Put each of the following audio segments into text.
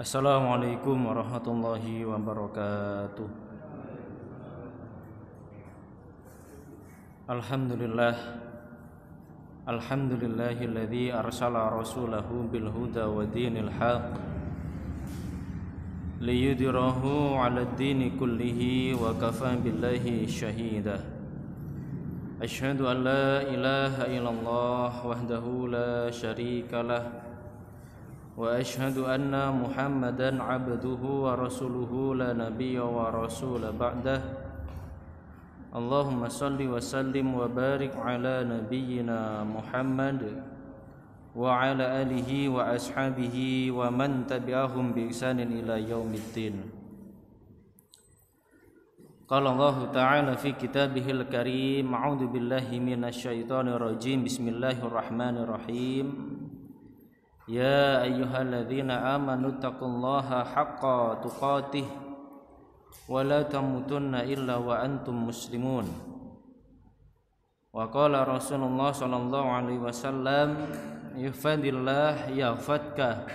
Assalamualaikum warahmatullahi wabarakatuh. Alhamdulillah. Alhamdulillahilladzi arsala rasulahu bil huda wa dinil haq liyudhhirahu 'alad dini kullihi wa kafaa billahi shahida. Asyhadu an la ilaha illallah wahdahu la syarika lah wa asyhadu anna Muhammadan abduhu wa rasuluhu la nabiyya wa rasula ba'dah. Allahumma salli wa sallim wa barik ala nabiyyina Muhammad wa ala alihi wa ashabihi wa man tabi'ahum bi ihsanin ila yaumiddin. Qala Allah ta'ala fi kitabihil karim, a'udzu billahi minasyaitonir rajim. Bismillahirrahmanirrahim. Ya ayyuhalladzina amanu taqullaha haqqa tuqatih wa la tamutunna illa wa antum muslimun. Wa qala Rasulullah sallallahu alaihi wasallam, ihfadillah yahfadka,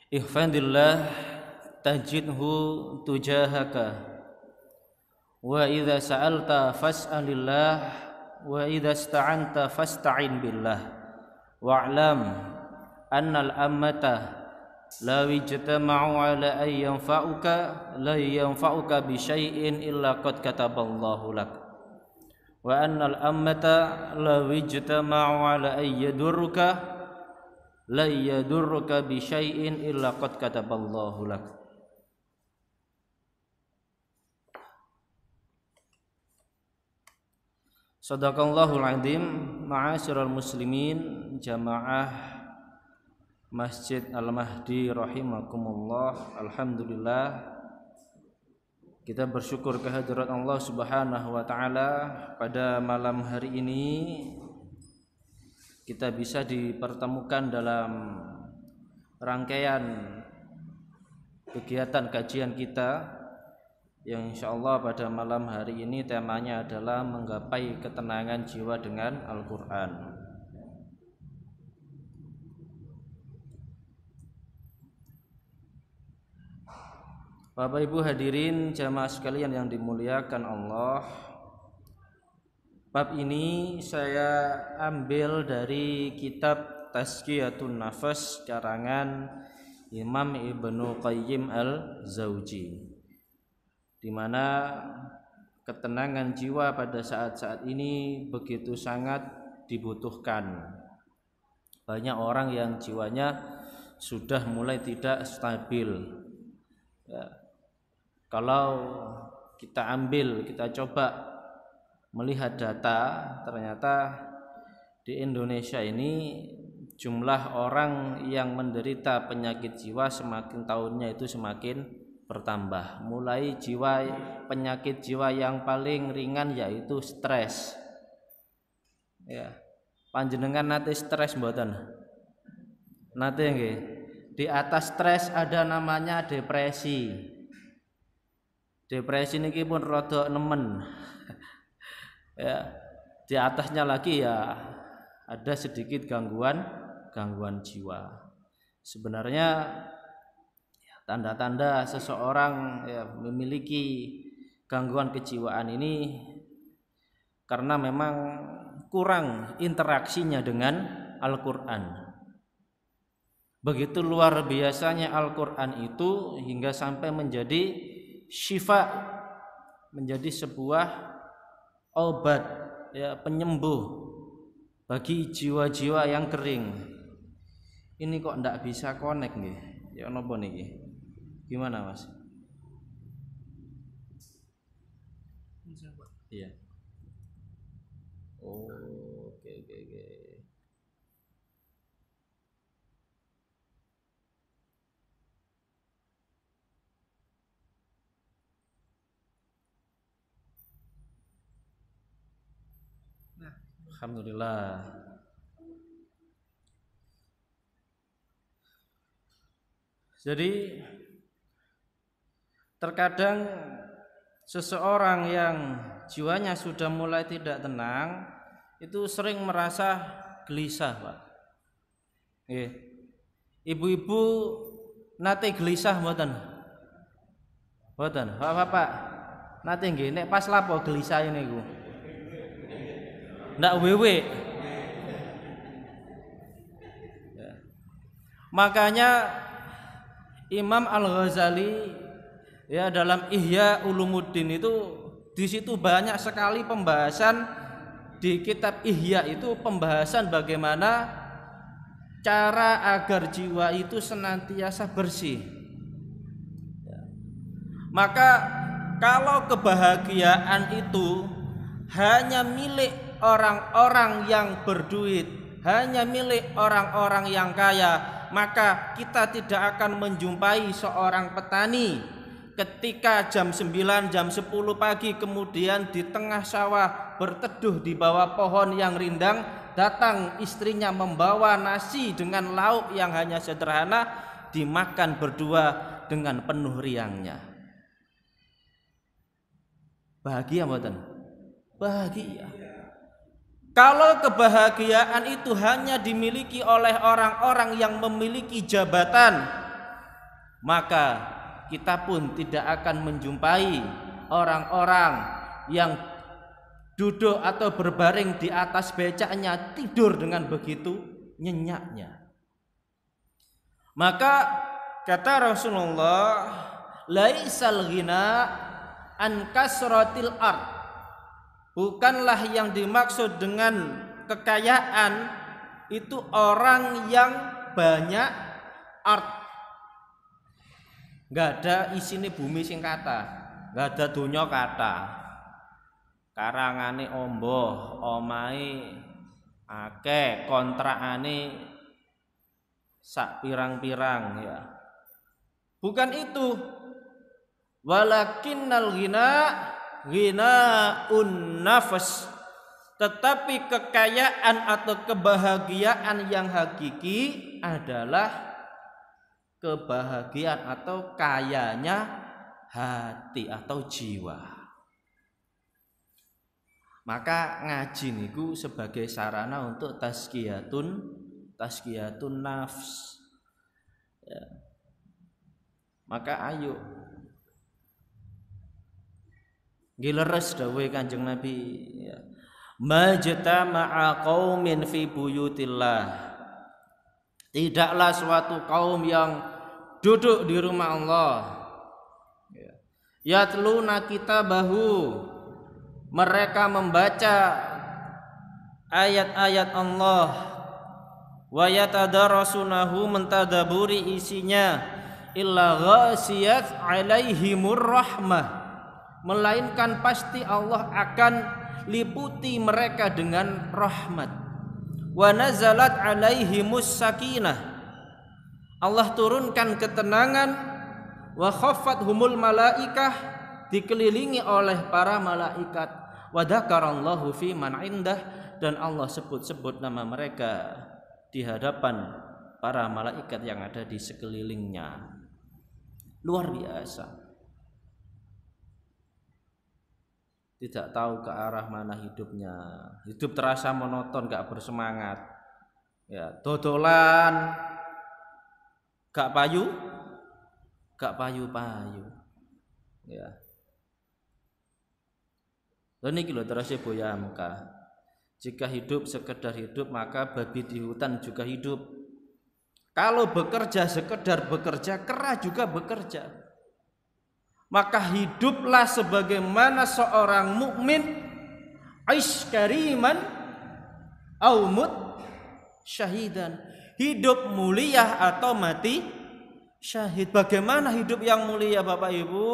ihfadillah tajidhu tujahaka, wa idza sa'alta fas'alillah, wa idza ista'anta fasta'in billah. Wa'lam annal ammata la wijtama'u ala an yanfa'uka bi syai'in illa qad kataballahu lak, wa annal ammata la wijtama'u ala an yadurruka bi syai'in illa qad kataballahu lak. Shadaqallahul azim. Ma'asyiral muslimin, jamaah Masjid Al-Mahdi rahimakumullah. Alhamdulillah, kita bersyukur kehadirat Allah Subhanahu wa taala. Pada malam hari ini kita bisa dipertemukan dalam rangkaian kegiatan kajian kita yang insyaallah pada malam hari ini temanya adalah menggapai ketenangan jiwa dengan Al-Quran. Bapak Ibu hadirin jamaah sekalian yang dimuliakan Allah, bab ini saya ambil dari kitab Tazkiyatun Nafas karangan Imam Ibnu Qayyim Al-Jauzi, di mana ketenangan jiwa pada saat-saat ini begitu sangat dibutuhkan. Banyak orang yang jiwanya sudah mulai tidak stabil. Ya, kalau kita coba melihat data, ternyata di Indonesia ini jumlah orang yang menderita penyakit jiwa semakin tahunnya itu semakin bertambah. Mulai penyakit jiwa yang paling ringan yaitu stres. Ya, panjenengan nate stres mboten? Nate nggih. Di atas stres ada namanya depresi. Depresi niki pun rada nemen. Ya, di atasnya lagi ya ada sedikit gangguan jiwa. Sebenarnya tanda-tanda seseorang memiliki gangguan kejiwaan ini karena memang kurang interaksinya dengan Al-Quran. Begitu luar biasanya Al-Quran itu hingga sampai menjadi syifa, menjadi sebuah obat, penyembuh bagi jiwa-jiwa yang kering. Ini kok ndak bisa connect nggih? Ya napa niki? Gimana Mas? Iya. Oh, oke. Alhamdulillah. Jadi terkadang seseorang yang jiwanya sudah mulai tidak tenang itu sering merasa gelisah, Pak. Ibu-ibu nate gelisah mboten? Mboten. Bapak nate nggih nek pas lapo gelisah niku? Ndak wewe. Ya. Makanya Imam Al-Ghazali ya dalam Ihya Ulumuddin itu di situ banyak sekali pembahasan di kitab Ihya itu pembahasan bagaimana cara agar jiwa itu senantiasa bersih. Ya. Maka kalau kebahagiaan itu hanya milik orang-orang yang berduit, hanya milik orang-orang yang kaya, maka kita tidak akan menjumpai seorang petani ketika jam 9, jam 10 pagi kemudian di tengah sawah berteduh di bawah pohon yang rindang, datang istrinya membawa nasi dengan lauk yang hanya sederhana, dimakan berdua dengan penuh riangnya. Bahagia mboten? Bahagia. Kalau kebahagiaan itu hanya dimiliki oleh orang-orang yang memiliki jabatan, maka kita pun tidak akan menjumpai orang-orang yang duduk atau berbaring di atas becaknya tidur dengan begitu nyenyaknya. Maka kata Rasulullah, laisal ghina an kasratil ard. Bukanlah yang dimaksud dengan kekayaan itu orang yang banyak art. Nggak ada isine bumi sing kata, nggak ada donya kata. Karangane omboh, omahe akeh, kontrakane sak pirang-pirang ya. Bukan itu. Walakinnal ghinaun nafas, tetapi kekayaan atau kebahagiaan yang hakiki adalah kebahagiaan atau kayanya hati atau jiwa. Maka ngaji niku sebagai sarana untuk tazkiyatun nafs ya. Maka ayo gileres dawuh Kanjeng Nabi ya. Majtama'a qaumin fi buyutillah. Tidaklah suatu kaum yang duduk di rumah Allah ya. Yatluna kitabahu, mereka membaca ayat-ayat Allah, wa yatadarasunahu, mentadaburi isinya, illa ghasiyat alaihimur rahmah, melainkan pasti Allah akan liputi mereka dengan rahmat. Wa nazalat alaihimus sakinah, Allah turunkan ketenangan. Wa khaffathumul malaikah, dikelilingi oleh para malaikat. Wa dzakarallahu fi man indah, dan Allah sebut-sebut nama mereka di hadapan para malaikat yang ada di sekelilingnya. Luar biasa. Tidak tahu ke arah mana hidupnya. Hidup terasa monoton, gak bersemangat. Ya, dodolan, gak payu, gak payu-payu. Ya. Dan ini terus Boya Mekah. Jika hidup sekedar hidup, maka babi di hutan juga hidup. Kalau bekerja sekedar bekerja, kera juga bekerja. Maka hiduplah sebagaimana seorang mukmin, aish kariman au mut syahidan, hidup mulia atau mati syahid. Bagaimana hidup yang mulia Bapak Ibu?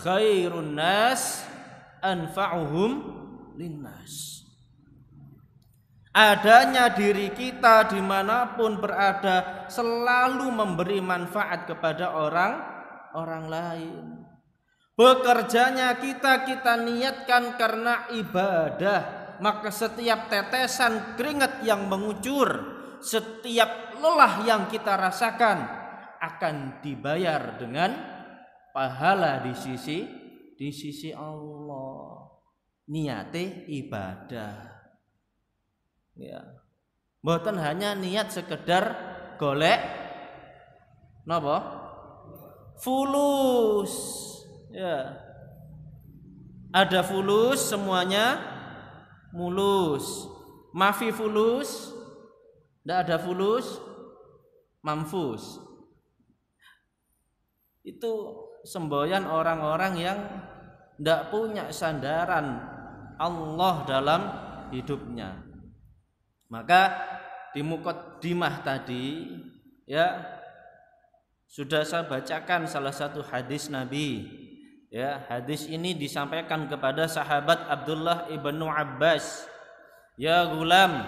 Khairun nas anfa'uhum linnas. Adanya diri kita dimanapun berada selalu memberi manfaat kepada orang lain. Bekerjanya kita niatkan karena ibadah, maka setiap tetesan keringat yang mengucur, setiap lelah yang kita rasakan akan dibayar dengan pahala di sisi Allah. Niate ibadah. Ya. Mboten hanya niat sekedar golek Napa? Fulus. Ya. Ada fulus semuanya mulus. Mafi fulus, tidak ada fulus, mamfus. Itu semboyan orang-orang yang tidak punya sandaran Allah dalam hidupnya. Maka di muqaddimah tadi ya sudah saya bacakan salah satu hadis Nabi. Ya, hadis ini disampaikan kepada sahabat Abdullah ibnu Abbas. Ya gulam,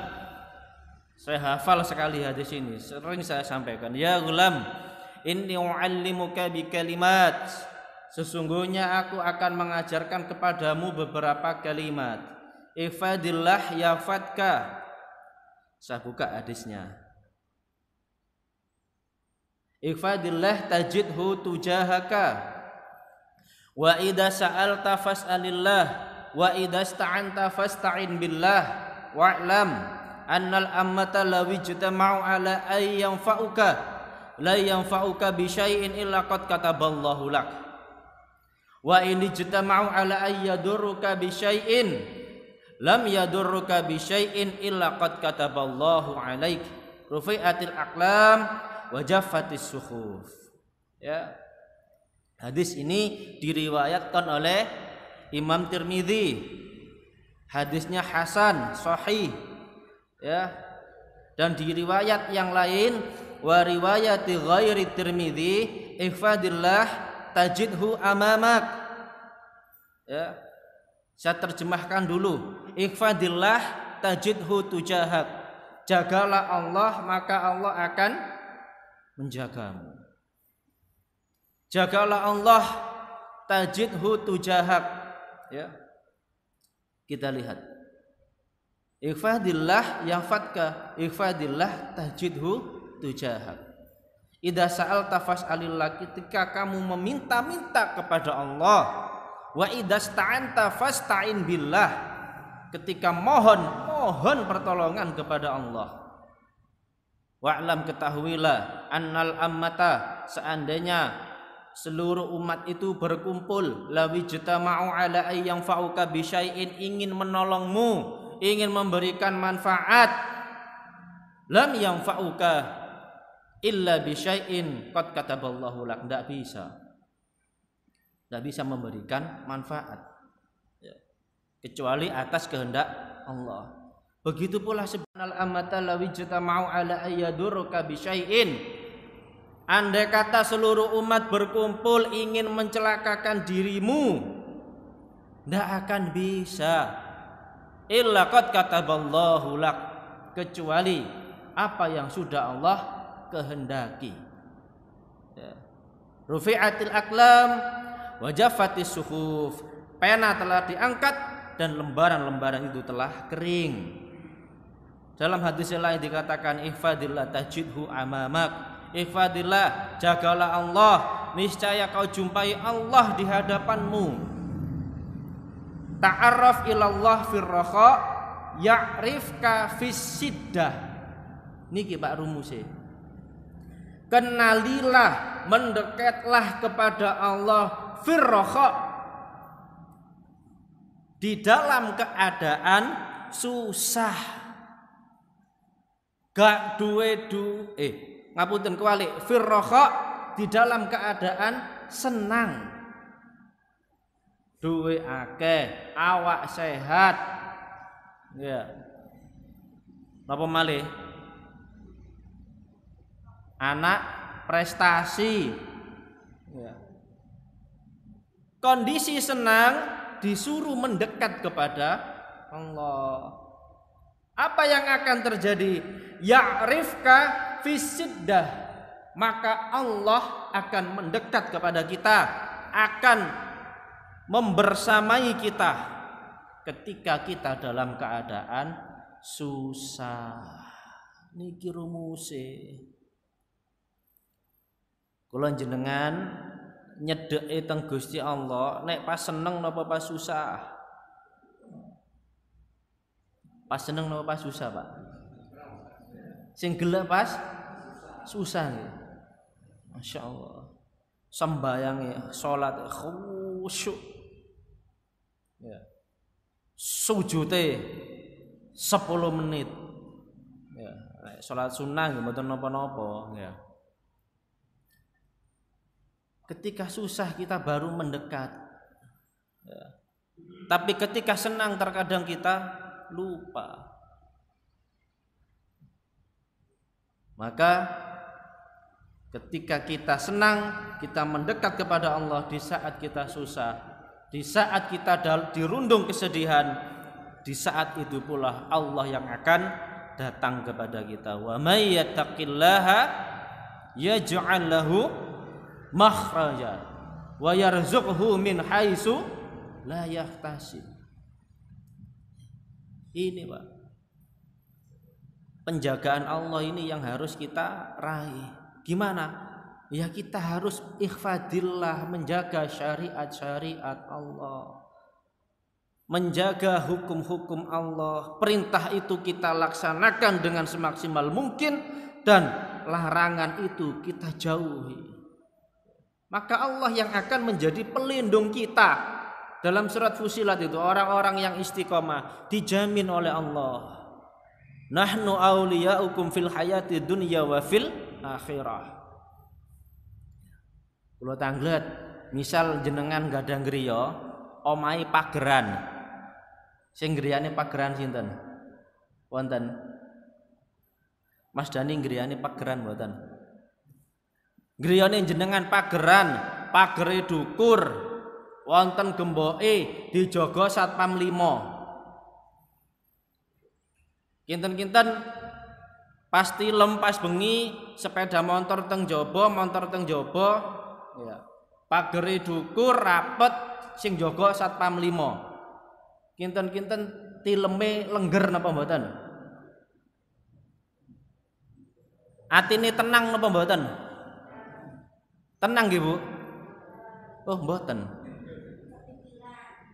saya hafal sekali hadis ini, sering saya sampaikan. Ya gulam, inni u'allimuka bi kalimat. Sesungguhnya aku akan mengajarkan kepadamu beberapa kalimat. Ifadillah yafatka. Saya buka hadisnya. Ifadillah tajidhu tujahaka. Wa idza sa'alta fas'alillah wa idza sta'anta fasta'in billah. Wa'lam annal ammata law ijtama'u ala ay yanfa'uka la yanfa'uka bi syai'in illa qad kataballahu lak wa in ijtama'u ala ay yadurruka bi syai'in lam yadurruka bi syai'in illa qad kataballahu 'alaik rufi'atil aqlam wa jaffatis suhuf. Ya. Hadis ini diriwayatkan oleh Imam Tirmidzi. Hadisnya hasan, sahih. Ya. Dan di riwayat yang lain, wa riwayati ghairi Tirmidzi, ihfadillah tajidhu amamak. Ya. Saya terjemahkan dulu. Ihfadillah tajidhu tujahak. Jagalah Allah maka Allah akan menjagamu. Jagalah Allah tajidhu tujahak. Ya. Kita lihat. Ihfadillah yafatka, ihfadillah tajidhu tujahak. Idza sa'alta fas'alillah, ketika kamu meminta-minta kepada Allah. Wa idza sta'anta fasta'in billah, ketika mohon pertolongan kepada Allah. Wa'lam, ketahuilah, annal ammata, seandainya seluruh umat itu berkumpul, lawi jitama'u ala ayyang fa'uka bisyai'in, ingin menolongmu, ingin memberikan manfaat, lam yang fa'uka illa bisyai'in qad kataballahu lak, tidak bisa memberikan manfaat ya, kecuali atas kehendak Allah. Begitu pula subhanal amata lawi jitama'u ala ayyadurruka bisyai'in, andai kata seluruh umat berkumpul ingin mencelakakan dirimu, tidak akan bisa. Illa qad kataballahu lak, kecuali apa yang sudah Allah kehendaki. Ya. Rufi'atil aqlam wa jaffatis suhuf, pena telah diangkat dan lembaran-lembaran itu telah kering. Dalam hadis lain dikatakan ihfadillah tajidhu amamak. Ihfadillah, jagalah Allah, niscaya kau jumpai Allah di hadapanmu. Ta'arraf ilallah firraha ya'rifka fissiddah. Niki Pak rumusnya. Kenalilah, mendekatlah kepada Allah firraha, di dalam keadaan susah. Gak ngapunten kuali, firraha, di dalam keadaan senang. Duwe akeh, awak sehat. Ya. Napa malih? Anak prestasi. Ya. Kondisi senang disuruh mendekat kepada Allah. Apa yang akan terjadi? Ya'rifka fisiddah, maka Allah akan mendekat kepada kita, akan membersamai kita ketika kita dalam keadaan susah. Niki rumuse. Kula jenengan nyedheke teng Gusti Allah nek pas seneng napa pas susah? Pas seneng napa pas susah, Pak? Sing gelek pas susah nggih. Masya Allah. Sembayangnya, sholat khusyuk. Ya. Sujute 10 menit. Ya, sholat sunnah nggih mboten napa-napa, ya. Ketika susah kita baru mendekat. Ya. Tapi ketika senang terkadang kita lupa. Maka ketika kita senang, kita mendekat kepada Allah di saat kita susah, di saat kita dirundung kesedihan, di saat itu pula Allah yang akan datang kepada kita. Wa may yattaqillaha yaj'al lahu makhraja wa yarzuqhu min haitsu la yahtasib. Ini Pak, penjagaan Allah ini yang harus kita raih. Gimana? Ya kita harus ikhfadillah, menjaga syariat-syariat Allah, menjaga hukum-hukum Allah. Perintah itu kita laksanakan dengan semaksimal mungkin dan larangan itu kita jauhi. Maka Allah yang akan menjadi pelindung kita. Dalam surat Fussilat itu orang-orang yang istiqomah dijamin oleh Allah. Nahnu awliya'ukum fil hayati dunya wa fil akhirah. Kula tanglet, misal jenengan gadang griya, omahe pageran. Sing griyane pageran sinten? Wonten. Mas Dani griyane pageran mboten? Griyane jenengan pageran, pagere dukur, wonten gemboke dijaga Satpam 5. Kinten-kinten pas tilem pas bengi sepeda motor teng jaba, ya. Pagere dukur rapet sing jaga Satpam 5. Kinten-kinten tileme lengger napa mboten? Atine tenang napa mboten? Tenang nggih, Bu? Oh, mboten.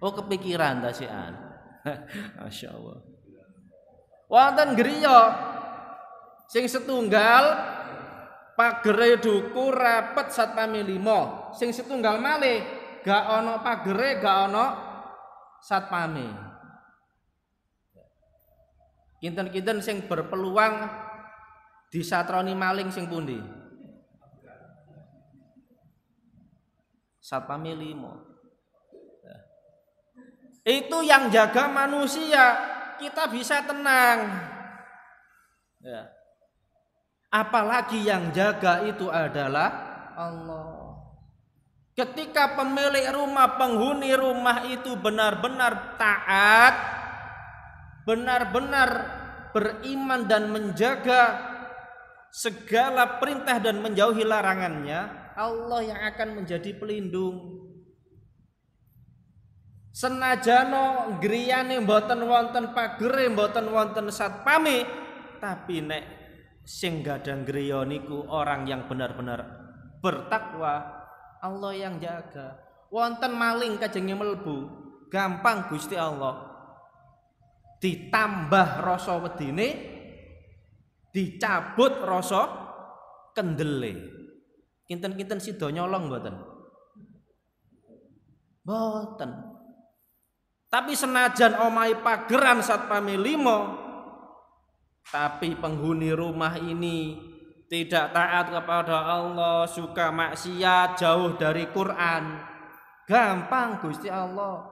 Oh, kepikiran tasian. Masya Allah. Wonten griya sing setunggal pagere dukur rapet Satpam 5. Sing setunggal malih gak ana pagere, gak ana satpame. Kinten-kinten sing berpeluang disatroni maling sing pundi? Satpame 5. Itu yang jaga manusia, kita bisa tenang. Ya. Apalagi yang jaga itu adalah Allah. Ketika pemilik rumah, penghuni rumah itu benar-benar taat, benar-benar beriman dan menjaga segala perintah dan menjauhi larangannya, Allah yang akan menjadi pelindung. Senajano griyane mboten wonten pagere, mboten wonten satpame, tapi nek sing gadang griya niku orang yang benar-benar bertakwa, Allah yang jaga. Wonten maling kajenge mlebu, gampang Gusti Allah. Ditambah rasa wedine, dicabut rasa kendele. Kinten-kinten sida nyolong mboten? Mboten. Tapi senajan omahe pageran Satpame 5, tapi penghuni rumah ini tidak taat kepada Allah, suka maksiat, jauh dari Quran, gampang Gusti Allah.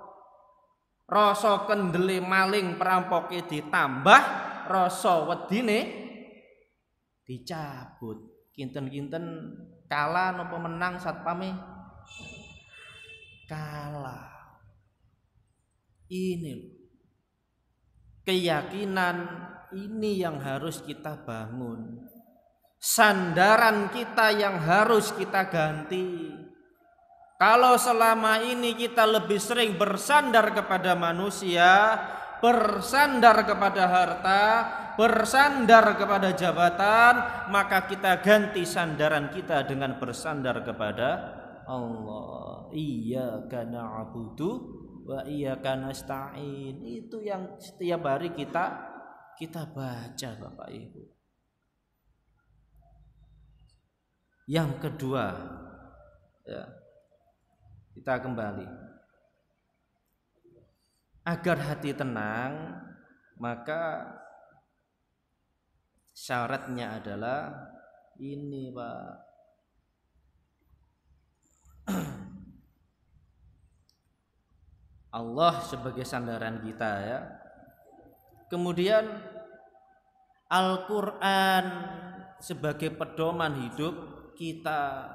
Rasa kendele maling perampoke ditambah, rasa wedine dicabut. Kinten-kinten kalah napa menang satpame? Kalah. Ini keyakinan ini yang harus kita bangun. Sandaran kita yang harus kita ganti. Kalau selama ini kita lebih sering bersandar kepada manusia, bersandar kepada harta, bersandar kepada jabatan, maka kita ganti sandaran kita dengan bersandar kepada Allah. Iyyaka na'budu wa iyyaka nasta'in. Itu yang setiap hari kita baca Bapak Ibu. Yang kedua, ya, kita kembali. Agar hati tenang, maka syaratnya adalah ini, Pak. Allah sebagai sandaran kita, ya. Kemudian Al-Quran sebagai pedoman hidup kita.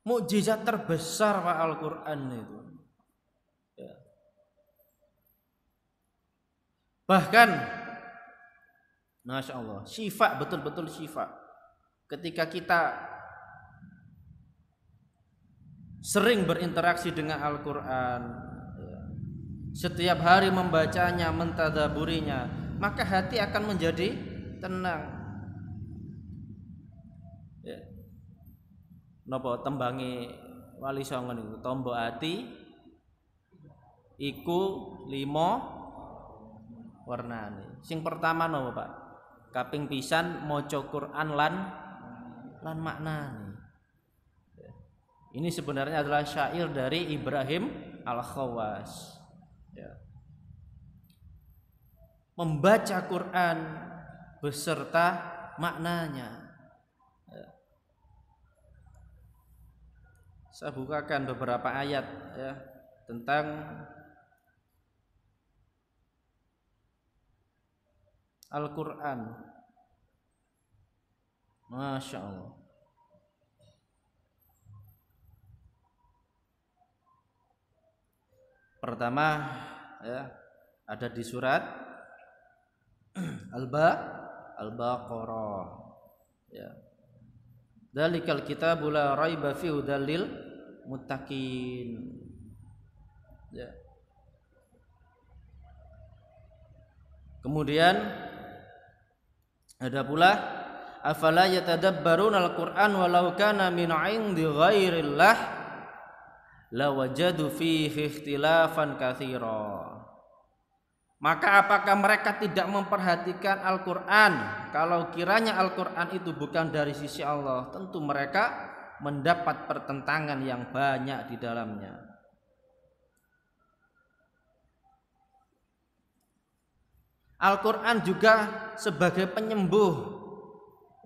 Mukjizat terbesar Pak Al-Quran itu, ya. Bahkan Masya Allah, syifa, betul-betul syifa. Ketika kita sering berinteraksi dengan Al-Quran, ya, setiap hari membacanya, mentadaburinya, maka hati akan menjadi tenang, ya. Napa tembangi Wali Songo niku, tombo ati iku 5 warnane. Sing pertama napa, Pak? Kaping pisan maca Quran lan maknane. Ini sebenarnya adalah syair dari Ibrahim Al-Khawas, ya. Membaca Quran beserta maknanya. Saya bukakan beberapa ayat, ya, tentang Al-Quran. Masya Allah. Pertama, ya, ada di surat Al-Baqarah, ya. Dzalikal kitabu la raiba fihi hudal lil muttaqin, ya. Kemudian ada pula afala yatadabbaruna al-Qur'an walau kana min 'indi ghairillah lawajadu fihi ikhtilafan katsira. Maka apakah mereka tidak memperhatikan Al-Quran? Kalau kiranya Al-Quran itu bukan dari sisi Allah, tentu mereka mendapat pertentangan yang banyak di dalamnya. Al-Quran juga sebagai penyembuh,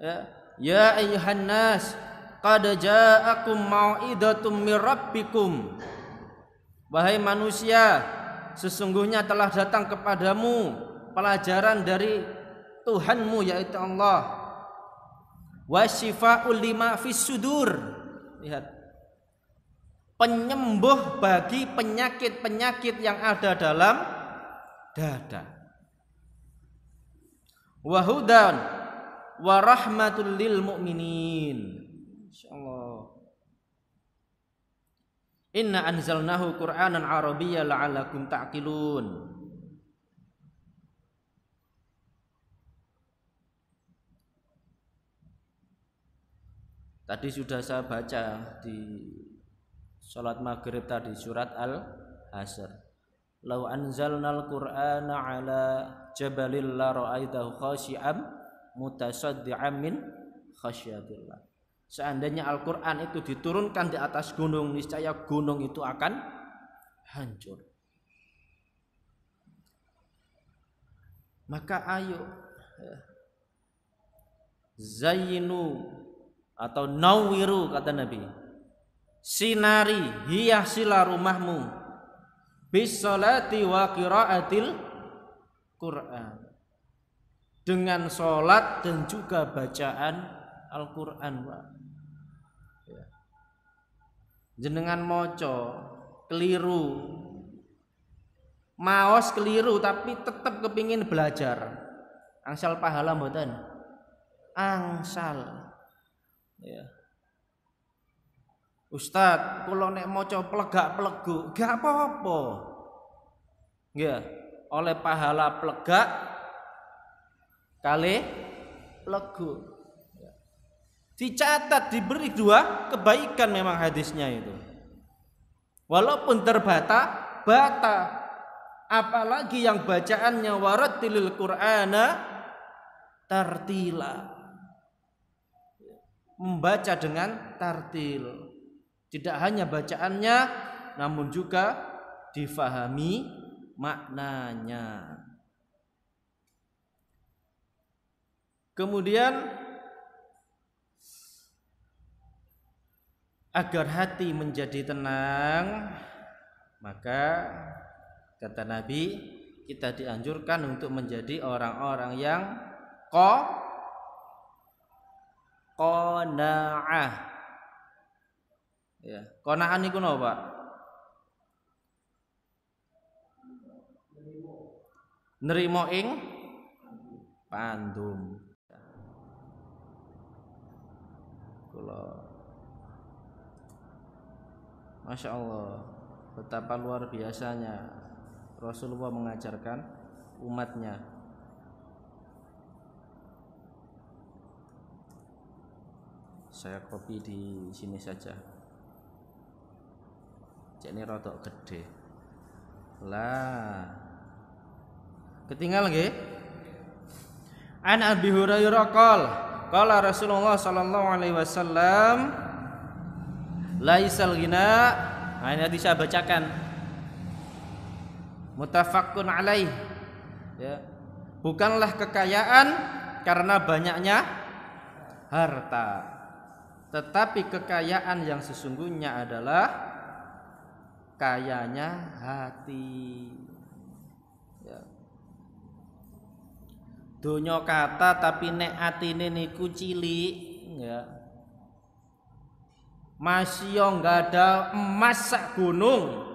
ya. Ya ayyuhan nas qad ja'akum mau'idatum mir rabbikum. Wahai manusia, sesungguhnya telah datang kepadamu pelajaran dari Tuhanmu, yaitu Allah. Wasyifa'ul lima fis sudur. Lihat, penyembuh bagi penyakit-penyakit yang ada dalam dada. Wahudan warahmatul lil mu'minin. Insyaallah. Inna anzalnahu Qur'anan Arabiyyan la'allakum ta'qilun. Tadi sudah saya baca di salat maghrib tadi surat Al-Hasr. Lau anzalnal Qur'ana 'ala jabalil la ra'aitahu khashi'an mutasaddi'an min khasyatillah. Seandainya Al-Quran itu diturunkan di atas gunung, niscaya gunung itu akan hancur. Maka ayo, zayyinu atau nawiru, kata Nabi, sinari, hiasilah rumahmu bisolati wa qiraatil Quran, dengan sholat dan juga bacaan Al-Quran, Pak. Jenengan moco keliru, maos keliru, tapi tetap kepingin belajar, angsal pahala mboten? Angsal, ya. Ustaz, kula nek moco plegak-plegu gak apa-apa, ya, oleh pahala plegak kali plegu. Dicatat, diberi 2 kebaikan memang hadisnya itu. Walaupun bata, apalagi yang bacaannya warattilil Qur'ana tartila, membaca dengan tartil, tidak hanya bacaannya namun juga difahami maknanya. Kemudian agar hati menjadi tenang, maka kata Nabi, kita dianjurkan untuk menjadi orang-orang yang qanaah. Ya, qanaah niku napa, Pak? Nerimo ing pandum. Masya Allah, betapa luar biasanya Rasulullah mengajarkan umatnya. Saya copy di sini saja. Cek ini rotok gede. Lah, ketinggal nggih? An Abi Hurairah qala Rasulullah sallallahu alaihi wasallam, laisal ghina. Nah, ini tadi saya bacakan, muttafaqun alaih, ya. Bukanlah kekayaan karena banyaknya harta, tetapi kekayaan yang sesungguhnya adalah kayanya hati, ya. Donya kata tapi nek atine niku cilik, ya. Masih nggak ada emas sak gunung.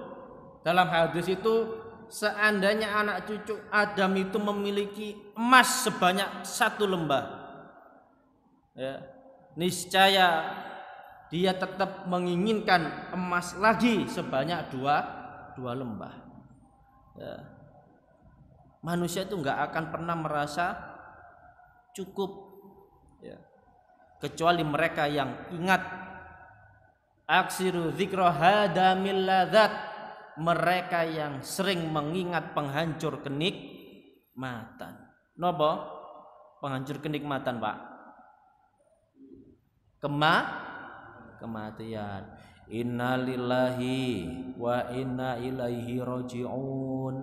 Dalam hadis itu, seandainya anak cucu Adam itu memiliki emas sebanyak 1 lembah, ya, niscaya dia tetap menginginkan emas lagi sebanyak dua lembah. Ya. Manusia itu nggak akan pernah merasa cukup, ya, kecuali mereka yang ingat. Aksiru dzikra hadamil ladzat, mereka yang sering mengingat penghancur kenikmatan. Napa? Penghancur kenikmatan, Pak? Kematian. Innalillahi wa inna ilaihi rajiun.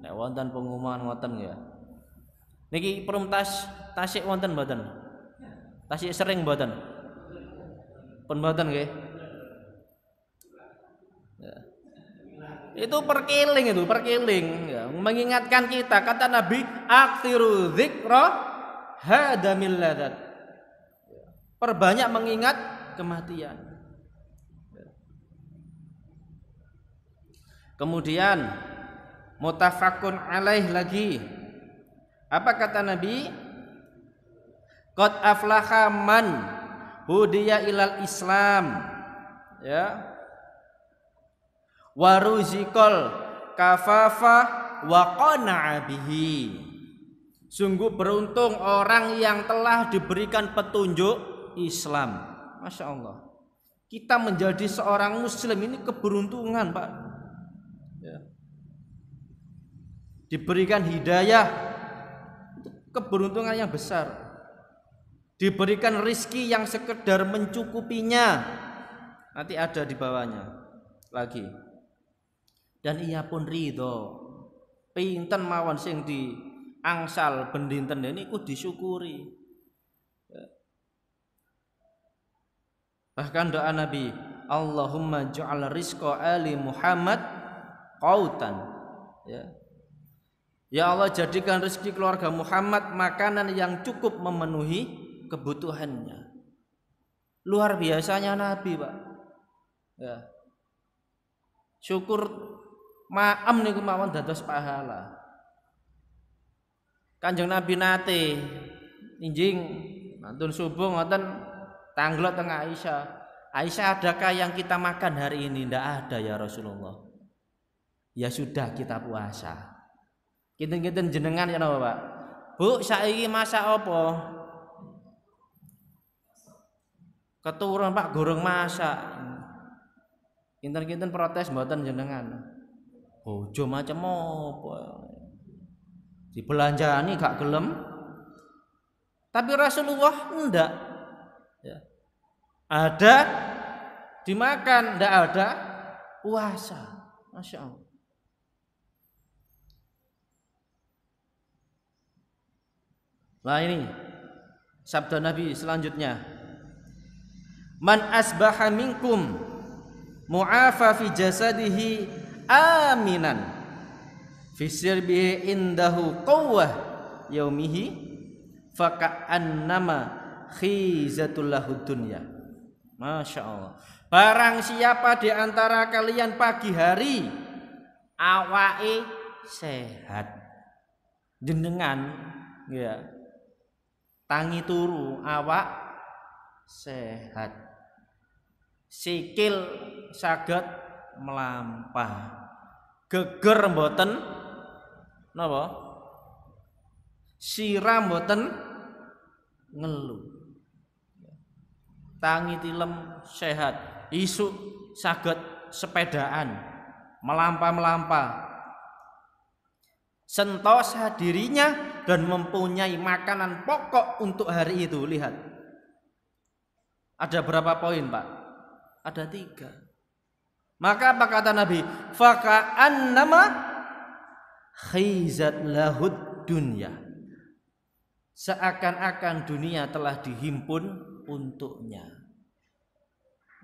Nek wonten pengumuman ngoten ya. Niki prum tasik wonten mboten? Tasik sering mboten? Pun mboten nggih? Ya. Itu perkeling, ya, mengingatkan kita. Kata Nabi, aktsiru dzikra hadamil ladzat, perbanyak mengingat kematian. Kemudian muttafaqun alaih lagi, apa kata Nabi? Qad aflaha man hudiya ilal Islam, ya, waruzikol kafafa wa qana'a bihi. Sungguh beruntung orang yang telah diberikan petunjuk Islam. Masya Allah, kita menjadi seorang muslim ini keberuntungan, Pak, ya. Diberikan hidayah, keberuntungan yang besar. Diberikan rizki yang sekedar mencukupinya, nanti ada di bawahnya lagi. Dan ia pun ridho, pinten mawon sing diangsal bendinten niku disyukuri. Bahkan doa Nabi, Allahumma ja'al rizqa ali Muhammad qautan, ya. Ya Allah, jadikan rezeki keluarga Muhammad makanan yang cukup memenuhi kebutuhannya. Luar biasanya Nabi, Pak, ya. Syukur maem niku mawon dados pahala. Kanjeng Nabi nate injing mantun subuh ngoten tangglot teng Aisyah. Aisyah, adakah yang kita makan hari ini? Tidak ada ya Rasulullah. Ya sudah, kita puasa. Kinten-kinten jenengan ya napa, Pak? Bu, saiki masak apa? Keturun, Pak, goreng masak. Kinten-kinten protes mboten jenengan. bojo macam apa? Dibelanjani gak gelem. Tapi Rasulullah enggak. Ya. Ada dimakan, enggak ada puasa. Masya Allah. Nah ini sabda Nabi selanjutnya. Man asbaha minkum mu'afa fi jasadihi aminan fi sirbihi indahu qawwah yaumihi faka'annama khizatul lahud dunya. Masya Allah. Barang siapa di antara kalian pagi hari awake sehat, jenengan ya tangi turu awak sehat, sikil saged melampah, geger mboten napa, sirah mboten ngelu, tangi tilem sehat, isuk saged sepedaan melampah-melampah, sentosa dirinya dan mempunyai makanan pokok untuk hari itu. Lihat, ada berapa poin Pak? Ada 3. Maka apa kata Nabi? Faka'annama khizat lahud dunya, seakan-akan dunia telah dihimpun untuknya.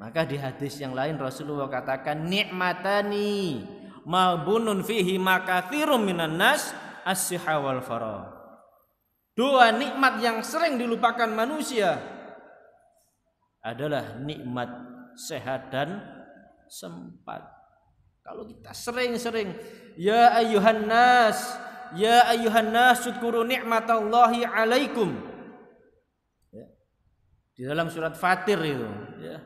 Maka di hadis yang lain Rasulullah katakan, ni'matani mabunun fihi makatsirum minan nas as-siha wal farah. 2 nikmat yang sering dilupakan manusia adalah nikmat sehat dan sempat. Kalau kita sering-sering ya ayyuhan nas syukuru ni'matallahi alaikum, ya. Di dalam surat Fatir itu ya.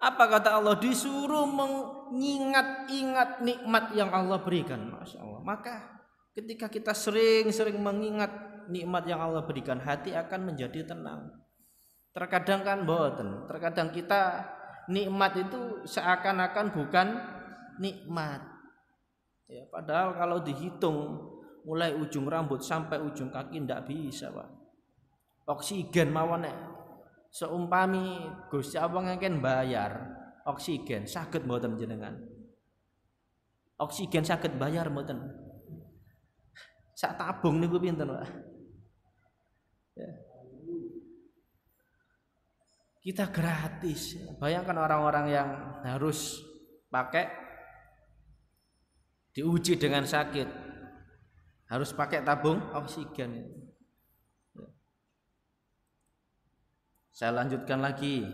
Apa kata Allah? Disuruh mengingat-ingat nikmat yang Allah berikan. Masya Allah. Maka ketika kita sering-sering mengingat nikmat yang Allah berikan, hati akan menjadi tenang. Terkadang kan boten, terkadang kita nikmat itu seakan-akan bukan nikmat. Ya, padahal kalau dihitung mulai ujung rambut sampai ujung kaki ndak bisa, Pak. Oksigen mawon nek seumpami Gusti Allah ngeken bayar oksigen saged mboten jenengan? Oksigen saged bayar mboten? Sak tabung niku pinten, Pak? Ya. Kita gratis. Bayangkan orang-orang yang harus pakai diuji dengan sakit, harus pakai tabung oksigen. Saya lanjutkan lagi.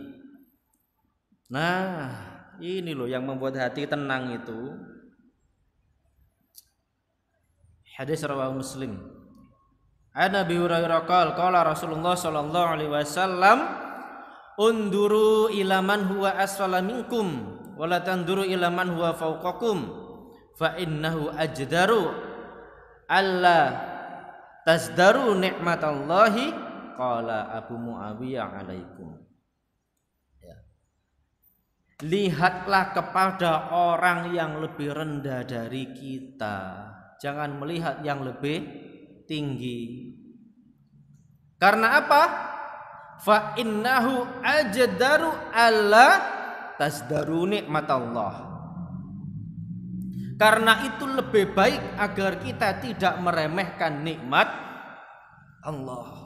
Nah, ini loh yang membuat hati tenang itu. Hadis rawahu Muslim. An Abi Hurairah qala Rasulullah sallallahu alaihi wasallam, unduru ila man huwa asfala minkum wa la tanduru ila man huwa fawqakum fa innahu ajdaru alla tasdaru ni'matallahi. Qala Abu Muawiyah alaikum. Ya. Lihatlah kepada orang yang lebih rendah dari kita, jangan melihat yang lebih tinggi. Karena apa? Fa innahu ajdaru alla tasdaru nikmatallah. Karena itu lebih baik agar kita tidak meremehkan nikmat Allah.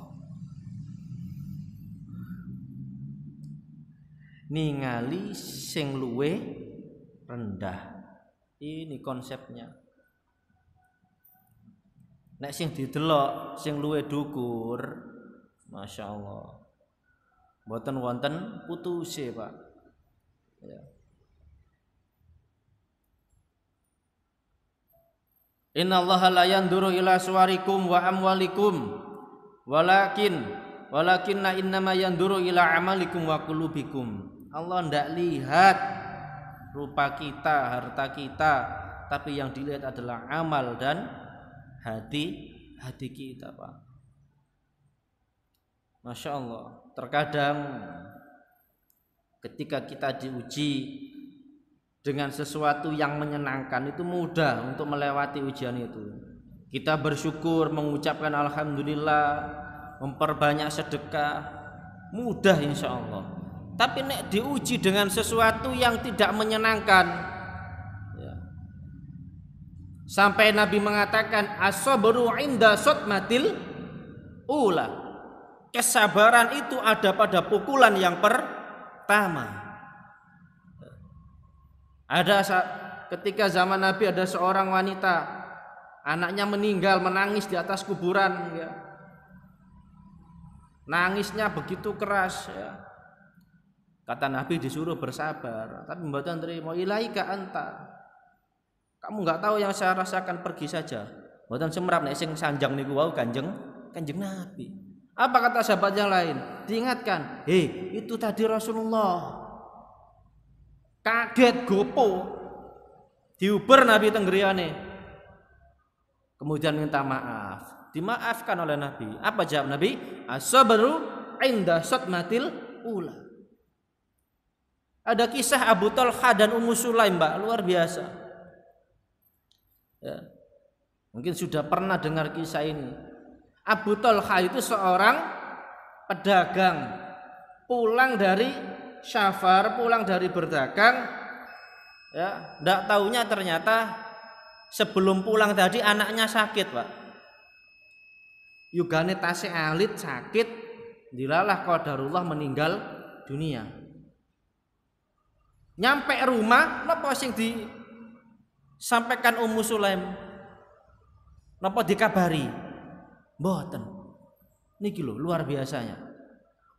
Ningali sing luwe rendah. Ini konsepnya. Nek sing didelok sing luwe dhuwur, Masya Allah, mboten wonten putuse, Pak. Ya. Innallaha la yanduru ila suwarikum wa amwalikum walakinna innama yanduru ila amalikum wa qulubikum. Allah ndak lihat rupa kita, harta kita, tapi yang dilihat adalah amal dan hati kita, Pak. Masya Allah. Terkadang ketika kita diuji dengan sesuatu yang menyenangkan itu mudah untuk melewati ujian itu. Kita bersyukur, mengucapkan alhamdulillah, memperbanyak sedekah, mudah insya Allah. Tapi nek diuji dengan sesuatu yang tidak menyenangkan, ya. Sampai Nabi mengatakan as-sabru inda sotmatil ula, kesabaran itu ada pada pukulan yang pertama. Ada ketika zaman Nabi ada seorang wanita, anaknya meninggal, menangis di atas kuburan, ya. Nangisnya begitu keras, ya. Kata Nabi disuruh bersabar, tapi mboten terima. Ilaika anta, kamu nggak tahu yang saya rasakan, pergi saja. Mboten semrap nek sing sanjang niku wau kanjeng Nabi. Apa kata sahabat yang lain? Diingatkan, itu tadi Rasulullah. Kaget gopo, diuber Nabi tenggeriane, kemudian minta maaf, dimaafkan oleh Nabi. Apa jawab Nabi? As-sabru inda sotmatil ula. Ada kisah Abu Talha dan Ummu Sulaim, Mbak, luar biasa, ya. Mungkin sudah pernah dengar kisah ini. Abu Talha itu seorang pedagang, pulang dari syafar, pulang dari berdagang, ya, ndak taunya ternyata sebelum pulang tadi anaknya sakit, Pak. Yugane tasih alit sakit, dilalah qadarullah meninggal dunia. Nyampe rumah, napa sing disampaikan Ummu Sulaim? Napa dikabari? Mboten. Niki lho luar biasanya.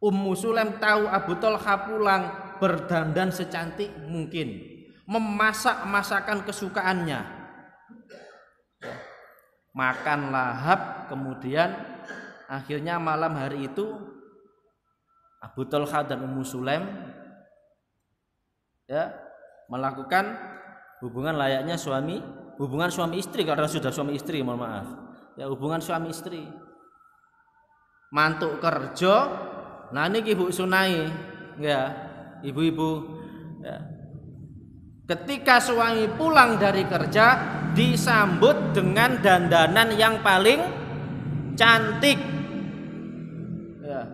Ummu Sulaim tahu Abu Talha pulang berdandan secantik mungkin, memasak masakan kesukaannya, makan lahap. Kemudian akhirnya malam hari itu Abu Talha dan Ummu Sulaim, ya, melakukan hubungan layaknya hubungan suami istri, karena sudah suami istri, mohon maaf, ya, hubungan suami istri. Mantuk kerja. Nah niki Ibu Sunai, ya, ibu-ibu, ya. Ketika suami pulang dari kerja disambut dengan dandanan yang paling cantik, ya.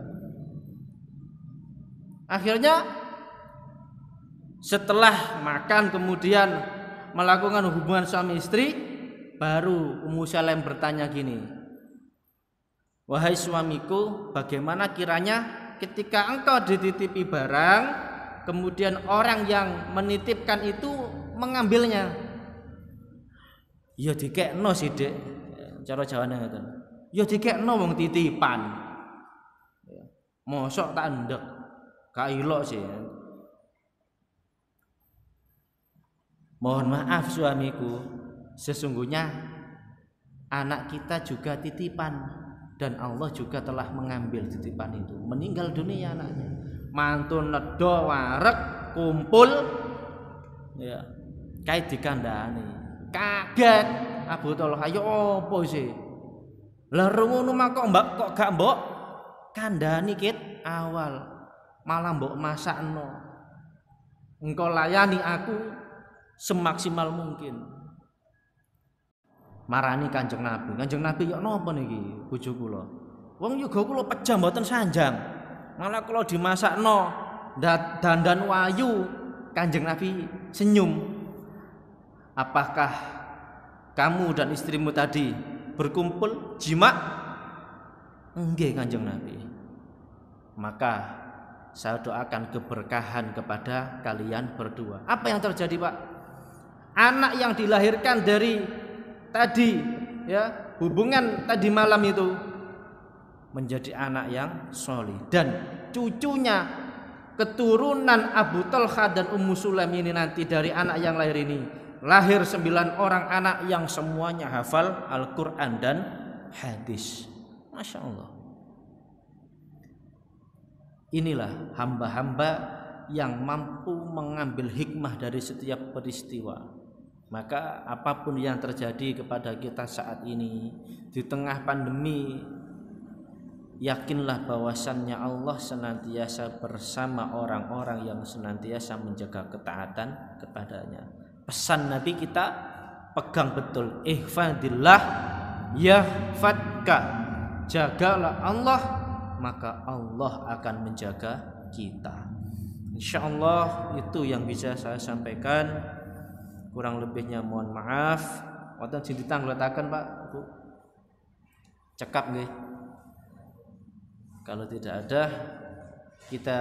Akhirnya setelah makan kemudian melakukan hubungan suami istri, baru Ummu Sulaim bertanya gini, wahai suamiku, bagaimana kiranya ketika engkau dititipi barang, kemudian orang yang menitipkan itu mengambilnya? Ya dikekno sih, Dek. Cara Jawane ngoten. Ya dikekno wong titipan. Mosok tak ndek. Gak ilok sih. Mohon maaf suamiku, sesungguhnya anak kita juga titipan. Dan Allah juga telah mengambil titipan itu. Meninggal dunia anaknya. Mantun nedo warek kumpul, ya, kait dikandani. Kaget Abu Talha, ya apa sih? Lah ngono mah kok gak mbok kandani kit awal, malah mbok masakno. Engkau layani aku semaksimal mungkin. Marani Kanjeng Nabi, ya napa niki bojo kula? Wong yoga kula pejam mboten sanjang. Malah kula dimasakno dandan wayu. Kanjeng Nabi senyum. Apakah kamu dan istrimu tadi berkumpul jima? Nggih Kanjeng Nabi. Maka saya doakan keberkahan kepada kalian berdua. Apa yang terjadi, Pak? Anak yang dilahirkan dari tadi, ya, hubungan tadi malam itu menjadi anak yang solih, dan cucunya, keturunan Abu Talha dan Ummu Sulaim ini nanti dari anak yang lahir ini lahir 9 orang anak yang semuanya hafal Al-Quran dan hadis. Masya Allah. Inilah hamba-hamba yang mampu mengambil hikmah dari setiap peristiwa. Maka apapun yang terjadi kepada kita saat ini di tengah pandemi, yakinlah bahwasannya Allah senantiasa bersama orang-orang yang senantiasa menjaga ketaatan kepadanya. Pesan Nabi kita pegang betul, ihfadillah yahfadka, jagalah Allah maka Allah akan menjaga kita. Insyaallah itu yang bisa saya sampaikan, kurang lebihnya mohon maaf. Wonten sing ditangletaken Pak Bu, cekap nggih. Kalau tidak ada, kita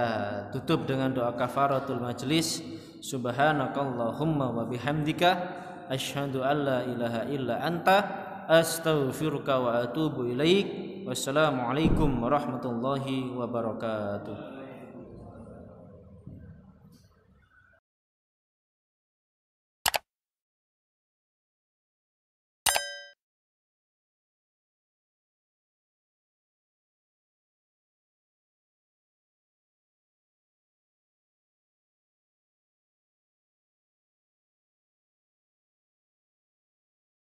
tutup dengan doa kafaratul majlis. Subhanakallahumma wa bihamdika asyhadu an la ilaha illa anta astaghfiruka wa atubu ilaik. Wassalamualaikum warahmatullahi wabarakatuh.